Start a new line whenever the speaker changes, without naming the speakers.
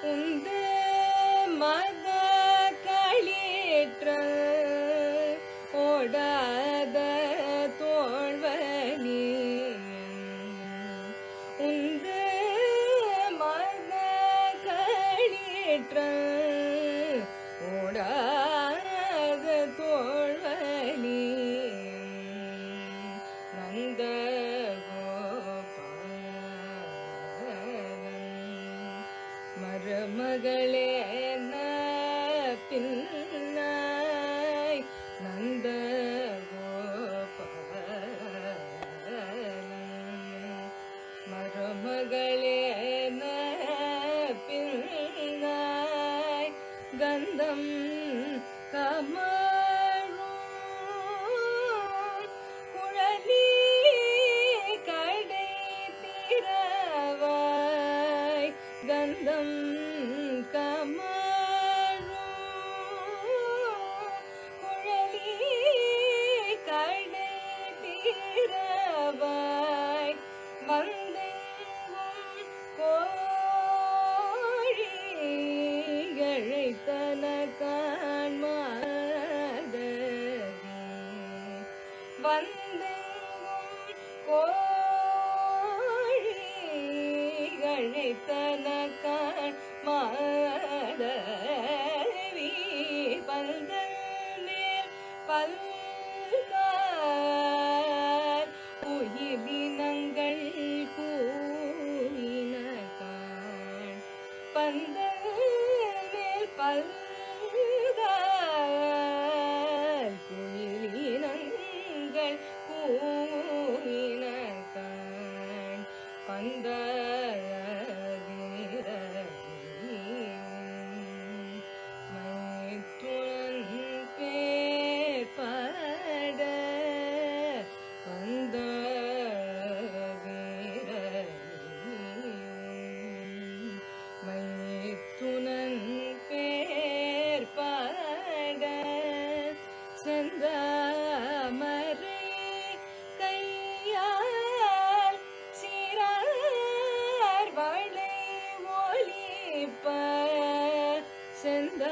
உந்து மத களிற்ற ஓடாத தோல்வலி உந்து மத களிற்ற ஓடாத தோல்வலி நந்த மருமகளே பின்னாய் நந்த மருமகளே பின்னாய் கந்தம் கமழும் குழலி கடை திறவாய் கந்தம் கமழும் குழலி கடை திறவாய் வந்தெங்கும் கோழிகளை தனக்கான் மாதவி வந்தெங்கும் கோழிகளை தனக்கான் மாதவி பந்தல் மேல் பல்கார் உயிரினங்கள் கூறினகான் பந்தல் மேல் பல்கார் உயிரினங்கள் கூறினகான் பந்த துணன் பேர் பாட செந்தாமரை கையால் சீரார் வளை ஒலிப்ப செந்த